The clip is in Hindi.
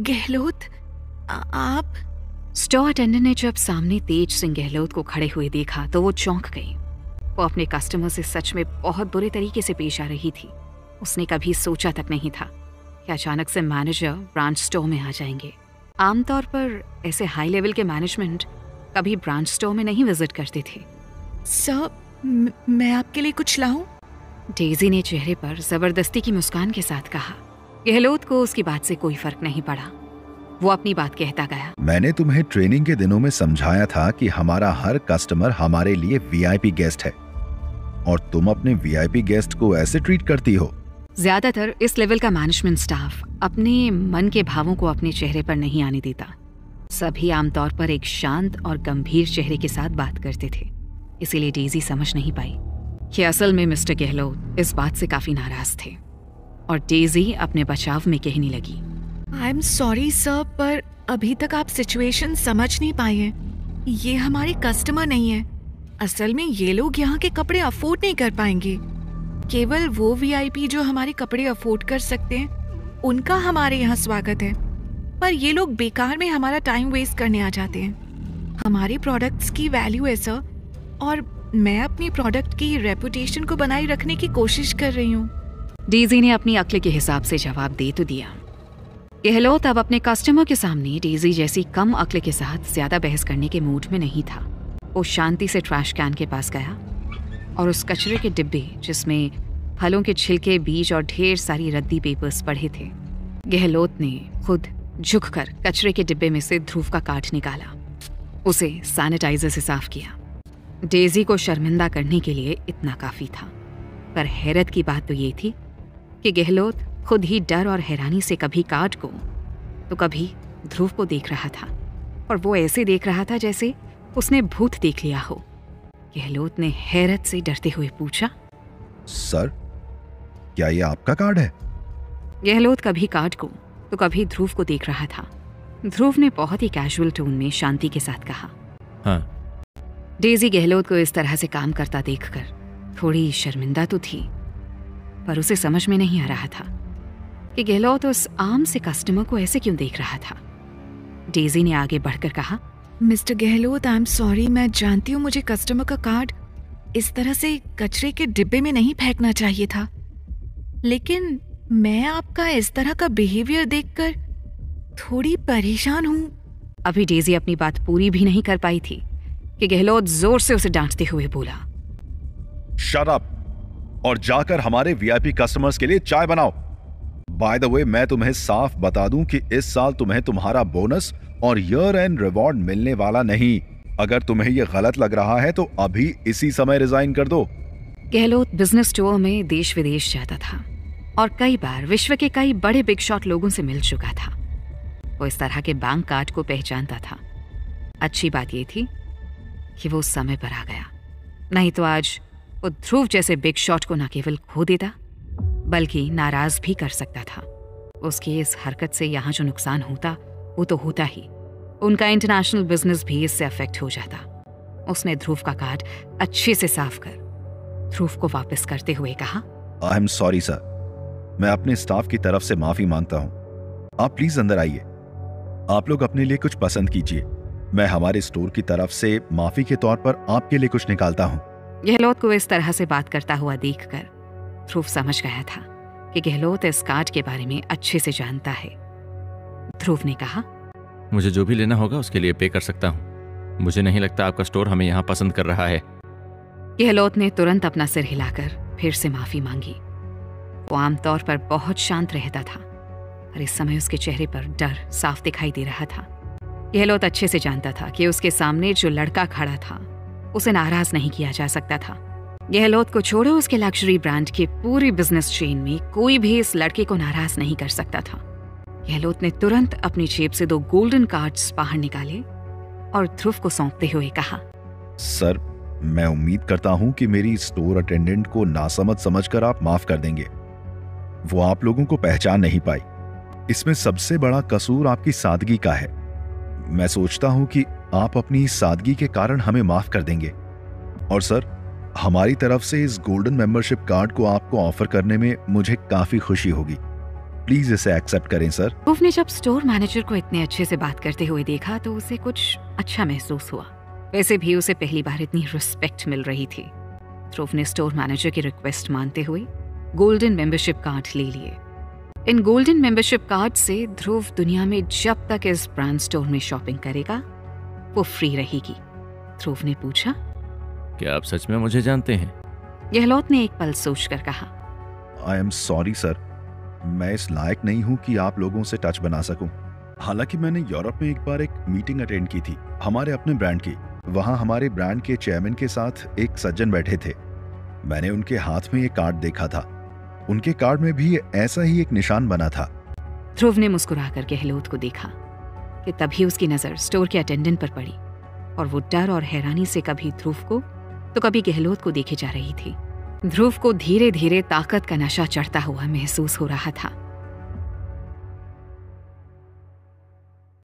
गहलोत, आप? स्टोर अटेंडेंट ने जब सामने तेज सिंह गहलोत को खड़े हुए देखा तो वो चौंक गई। वो अपने कस्टमर से सच में बहुत बुरे तरीके से पेश आ रही थी। उसने कभी सोचा तक नहीं था कि अचानक से मैनेजर ब्रांच स्टोर में आ जाएंगे। आमतौर पर ऐसे हाई लेवल के मैनेजमेंट कभी ब्रांच स्टोर में नहीं विजिट करते थे। सर, मैं आपके लिए कुछ लाऊं? डेजी ने चेहरे पर जबरदस्ती की मुस्कान के साथ कहा। गहलोत को उसकी बात से कोई फर्क नहीं पड़ा। वो अपनी बात कहता गया। मैंने तुम्हें ट्रेनिंग के दिनों में समझाया था कि हमारा हर कस्टमर हमारे लिए वीआईपी गेस्ट है और तुम अपने वीआईपी गेस्ट को ऐसे ट्रीट करती हो। ज्यादातर इस लेवल का मैनेजमेंट स्टाफ अपने मन के भावों को अपने चेहरे पर नहीं आने देता। सभी आमतौर पर एक शांत और गंभीर चेहरे के साथ बात करते थे। इसीलिए डेजी समझ नहीं पाई कि असल में मिस्टर गहलोत इस बात से काफी नाराज थे और डेजी अपने बचाव में कहने लगी। आई एम सॉरी सर, पर अभी तक आप सिचुएशन समझ नहीं पाए हैं। ये हमारे कस्टमर नहीं है। असल में ये लोग यहाँ के कपड़े अफोर्ड नहीं कर पाएंगे। केवल वो वीआईपी जो हमारे कपड़े अफोर्ड कर सकते हैं उनका हमारे यहाँ स्वागत है। पर ये लोग बेकार में हमारा टाइम वेस्ट करने आ जाते हैं। हमारे प्रोडक्ट्स की वैल्यू है सर, और मैं अपनी प्रोडक्ट की रेपुटेशन को बनाए रखने की कोशिश कर रही हूँ। डेजी ने अपनी अक्ल के हिसाब से जवाब दे तो दिया। गहलोत अब अपने कस्टमर के सामने डेजी जैसी कम अक्ल के साथ ज्यादा बहस करने के मूड में नहीं था। वो शांति से ट्रैश कैन के पास गया और उस कचरे के डिब्बे जिसमें फलों के छिलके, बीज और ढेर सारी रद्दी पेपर्स पड़े थे, गहलोत ने खुद झुककर कचरे के डिब्बे में से ध्रुव का कार्ड निकाला। उसे सैनिटाइजर से साफ किया। डेजी को शर्मिंदा करने के लिए इतना काफी था। पर हैरत की बात तो ये थी कि गहलोत खुद ही डर और हैरानी से कभी कार्ड को तो कभी ध्रुव को देख रहा था, और वो ऐसे देख रहा था जैसे उसने भूत देख लिया हो। गहलोत ने हैरत से डरते हुए पूछा, सर, क्या ये आपका कार्ड है? गहलोत कभी कार्ड को तो कभी ध्रुव को देख रहा था। ध्रुव ने बहुत ही कैजुअल टोन में शांति के साथ कहा, हाँ। डेजी गहलोत को इस तरह से काम करता देखकर थोड़ी शर्मिंदा तो थी, पर उसे समझ में नहीं आ रहा था कि गहलोत उस आम से कस्टमर को ऐसे क्यों देख रहा था। डेजी ने आगे बढ़कर कहा, mister Gehlot, I am sorry, मैं जानती हूँ मुझे कस्टमर का कार्ड इस तरह से कचरे के डिब्बे में नहीं फेंकना चाहिए था, लेकिन मैं आपका इस तरह का बिहेवियर देखकर थोड़ी परेशान हूँ। अभी डेजी अपनी बात पूरी भी नहीं कर पाई थी कि गहलोत जोर से उसे डांटते हुए बोला, शट अप और जाकर हमारे वीआईपी कस्टमर्स के लिए चाय बनाओ। बाय द वे, मैं तुम्हें साफ बता दूं कि इस साल तुम्हें तुम्हारा बोनस और ईयर एंड रिवॉर्ड मिलने वाला नहीं। अगर तुम्हें यह गलत लग रहा है तो अभी इसी समय रिजाइन कर दो। गहलोत बिजनेस टूर में देश विदेश जाता था और कई बार विश्व के कई बड़े बिग शॉट लोगों से मिल चुका था। वो इस तरह के बैंक कार्ड को पहचानता था। अच्छी बात यह थी कि वो समय पर आ गया, नहीं तो आज वो ध्रुव जैसे बिग शॉट को न केवल खो देता बल्कि नाराज भी कर सकता था। उसकी इस हरकत से यहाँ जो नुकसान होता वो तो होता ही, उनका इंटरनेशनल बिजनेस भी इससे अफेक्ट हो जाता। उसने ध्रुव का कार्ड अच्छे से साफ कर ध्रुव को वापस करते हुए कहा, आई एम सॉरी सर, मैं अपने स्टाफ की तरफ से माफी मांगता हूँ। आप प्लीज अंदर आइए। आप लोग अपने लिए कुछ पसंद कीजिए। मैं हमारे स्टोर की तरफ से माफी के तौर पर आपके लिए कुछ निकालता हूँ। गहलोत को इस तरह से बात करता हुआ देखकर ध्रुव समझ गया था कि गहलोत इस कार्ड के बारे में अच्छे से जानता है। ध्रुव ने कहा, मुझे जो भी लेना होगा उसके लिए पे कर सकता हूँ। मुझे नहीं लगता आपका स्टोर हमें यहाँ पसंद कर रहा है। गहलोत ने तुरंत अपना सिर हिलाकर फिर से माफी मांगी। वो आमतौर पर बहुत शांत रहता था, पर इस समय उसके चेहरे पर डर साफ दिखाई दे रहा था। गहलोत अच्छे से जानता था कि उसके सामने जो लड़का खड़ा था उसे नाराज नहीं किया जा सकता था। गहलोत को छोड़ो, उसके लग्जरी ब्रांड के पूरी बिजनेस चेन में कोई भी इस लड़के को नाराज नहीं कर सकता था। गहलोत ने तुरंत अपनी जेब से 2 गोल्डन कार्ड्स बाहर निकाले और ध्रुव को सौंपते हुए कहा, सर, मैं उम्मीद करता हूं कि मेरी स्टोर अटेंडेंट को नासमझ समझकर आप माफ कर देंगे। वो आप लोगों को पहचान नहीं पाई। इसमें सबसे बड़ा कसूर आपकी सादगी का है। मैं सोचता हूं कि आप अपनी सादगी के कारण हमें माफ कर देंगे। और सर, हमारी तरफ से इस गोल्डन मेंबरशिप कार्ड को आपको ऑफर करने में मुझे काफी खुशी होगी। प्लीज इसे एक्सेप्ट करें सर। ध्रुव ने जब स्टोर मैनेजर को इतने अच्छे से बात करते हुए देखा तो उसे कुछ अच्छा महसूस हुआ। वैसे भी उसे पहली बार इतनी रिस्पेक्ट मिल रही थी। ध्रुव ने स्टोर मैनेजर की रिक्वेस्ट मानते हुए गोल्डन मेंबरशिप कार्ड ले लिए। इन गोल्डन मेंबरशिप कार्ड से ध्रुव दुनिया में जब तक इस ब्रांड स्टोर में शॉपिंग करेगा वो फ्री रहेगी। ध्रुव ने पूछा, क्या आप सच में मुझे जानते हैं? गहलोत ने एक पल सोचकर कहा, आई एम सॉरी सर, मैं इस लायक नहीं हूं कि आप लोगों से टच बना सकूं। हालांकि मैंने यूरोप में एक बार एक मीटिंग अटेंड की थी हमारे अपने ब्रांड की। वहां हमारे ब्रांड के चेयरमैन के साथ एक सज्जन बैठे थे। मैंने उनके हाथ में एक कार्ड देखा था। उनके कार्ड में भी ऐसा ही एक निशान बना था। ध्रुव ने मुस्कुराकर गहलोत को देखा कि तभी उसकी नजर स्टोर के अटेंडेंट पर पड़ी और वो डर और हैरानी से कभी ध्रुव को तो कभी गहलोत को देखे जा रही थी। ध्रुव को धीरे धीरे ताकत का नशा चढ़ता हुआ महसूस हो रहा था।